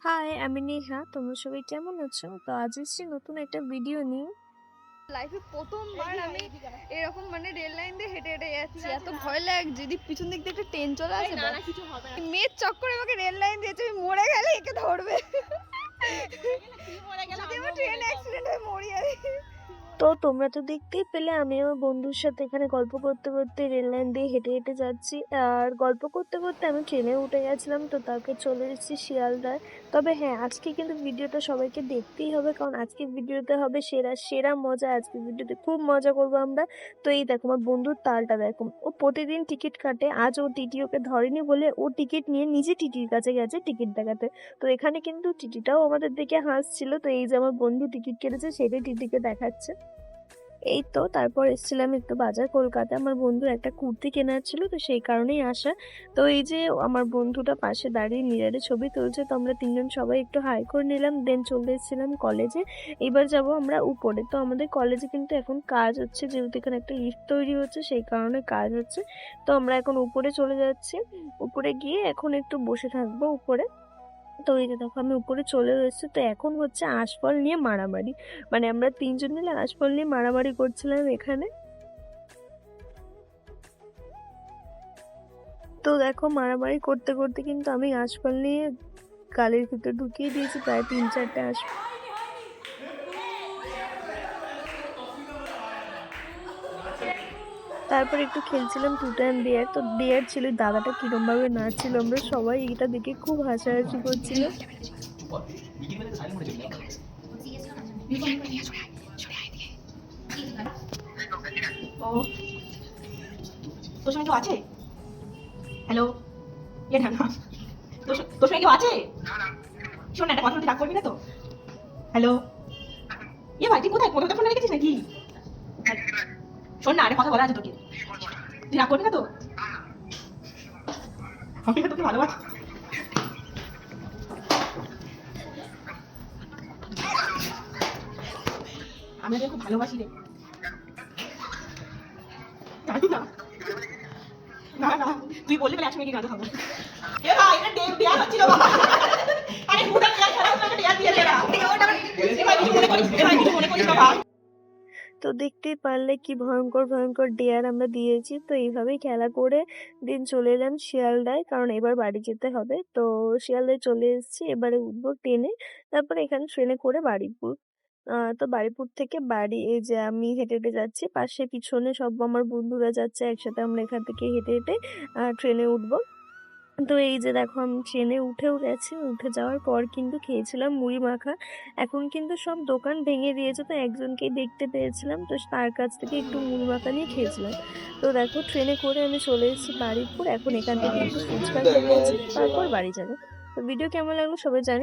High, আমি নেহা। তোমরা সবাই কেমন আছো? তো আজ এসেছি নতুন একটা ভিডিও নিয়ে। লাইফে প্রথমবার আমি এরকম রেল লাইন দিয়ে হেঁটে হেঁটে যাচ্ছি। এত ভয় লাগছে, যদি পিছন দিক দিয়ে একটা ট্রেন চলে আসে। না কিছু হবে না, মেয়ের চক্করে আমাকে রেল লাইন দিয়েছে, আমি মরে গেলে একে ধরবে। যদি আমার ট্রেন অ্যাক্সিডেন্ট হয়ে মরি আমি। তো তোমরা তো দেখতেই পেলে, আমি আমার বন্ধুর সাথে এখানে গল্প করতে করতে রেল লাইন দিয়ে হেঁটে হেঁটে যাচ্ছি। আর গল্প করতে করতে আমি ট্রেনে উঠে গেছিলাম, তো তারপর চলে এসেছি শিয়ালদায়। তবে হ্যাঁ, আজকে কিন্তু ভিডিওটা সবাইকে দেখতেই হবে, কারণ আজকের ভিডিওতে হবে সেরা সেরা মজা। আজকের ভিডিওতে খুব মজা করবো আমরা। তো এই দেখো আমার বন্ধুর তালটা দেখো, ও প্রতিদিন টিকিট কাটে। আজ ও টিটি ওকে ধরেনি বলে ও টিকিট নিয়ে নিজে টিটির কাছে গেছে টিকিট দেখাতে। তো এখানে কিন্তু টিটিটাও আমাদের দিকে হাসছিল। তো এই যে আমার বন্ধু টিকিট কেটেছে, সেটাই টিটিকে দেখাচ্ছে। এই তো তারপর এসেছিলাম একটু বাজার কলকাতা, আমার বন্ধুর একটা কুর্তি কেনার ছিল, তো সেই কারণেই আসা। তো এই যে আমার বন্ধুটা পাশে দাঁড়িয়ে মিরারে ছবি তুলছে, তো আমরা তিনজন সবাই একটু হাই করে নিলাম, দেন চলে এসেছিলাম কলেজে। এবার যাব আমরা উপরে। তো আমাদের কলেজে কিন্তু এখন কাজ হচ্ছে, যেহেতু এখানে একটা লিফট তৈরি হচ্ছে, সেই কারণে কাজ হচ্ছে। তো আমরা এখন উপরে চলে যাচ্ছি। উপরে গিয়ে এখন একটু বসে থাকবো উপরে। তো এই যে দেখো আমি উপরে চলে এসেছি। তো এখন হচ্ছে আশফল নিয়ে মারামারি, মানে আমরা তিনজন মিলে আশফল নিয়ে মারামারি করছিলাম এখানে। তো দেখো মারামারি করতে করতে কিন্তু আমি আশফল নিয়ে গালের ভিতর ঢুকিয়ে দিয়েছি প্রায় 3-4টে আশফল। তারপর একটু খেলছিলাম টুট অ্যান্ড ডেয়ার। তো ডেয়ার ছিল, দাদাটা কিরম ভাবে নাচছিল, আমরা সবাই এটা দেখে খুব হাসাহাসি করছিলাম। তোর সঙ্গে কেউ আছে? হ্যালো, এ না না, তোর সঙ্গে কেউ আছে? শোন না, একটা কথা বলতে রাগ করবি না তো? হ্যালো, এ ভাই তুই কোথায়, কোথাও ফোন রেখেছিস নাকি? শোন না, একটা কথা বলা আছে তোকে, তুই রাগ করবি না তো? আমি তোকে ভালোবাসি। আমি তোকে খুব ভালোবাসি রে। জানি না, না না, তুই বললে বলে একসঙ্গে গিয়ে গাঁজা খাবো। এ ভাই, এটা দেয়া হচ্ছিল বাবা। আরে পুরো দেয়া ছাড়া তোকে দেয়া দিয়ে দেয়া। এ ভাই কিছু মনে করিস, এ ভাই কিছু মনে করিস না ভাই। তো দেখতেই পারলে কি ভয়ঙ্কর ভয়ঙ্কর ডেয়ার আমরা দিয়েছি। তো এইভাবেই খেলা করে দিন চলে এলাম শিয়ালদায়, কারণ এবার বাড়ি যেতে হবে। তো শিয়ালদায় চলে এসেছি, এবারে উঠবো ট্রেনে। তারপরে এখানে ট্রেনে করে বাড়িপুর। তো বাড়িপুর থেকে বাড়ি, এই যে আমি হেঁটে হেঁটে যাচ্ছি, পাশে পিছনে সব আমার বন্ধুরা যাচ্ছে একসাথে, আমরা এখান থেকে হেঁটে হেঁটে ট্রেনে উঠবো। তো এই যে দেখো আমি ট্রেনে উঠেও গেছি। উঠে যাওয়ার পর কিন্তু খেয়েছিলাম মুড়ি মাখা। এখন কিন্তু সব দোকান ভেঙে দিয়েছে, তো একজনকেই দেখতে পেয়েছিলাম, তো তার কাছ থেকে একটু মুড়ি মাখা নিয়ে খেয়েছিলাম। তো দেখো ট্রেনে করে আমি চলে এসেছি বারুইপুর। এখন এখান থেকে একটু ফুচকা খেয়ে নিয়েছি, তারপর বাড়ি যাবো। তো ভিডিও কেমন লাগলো সবাই জানিও।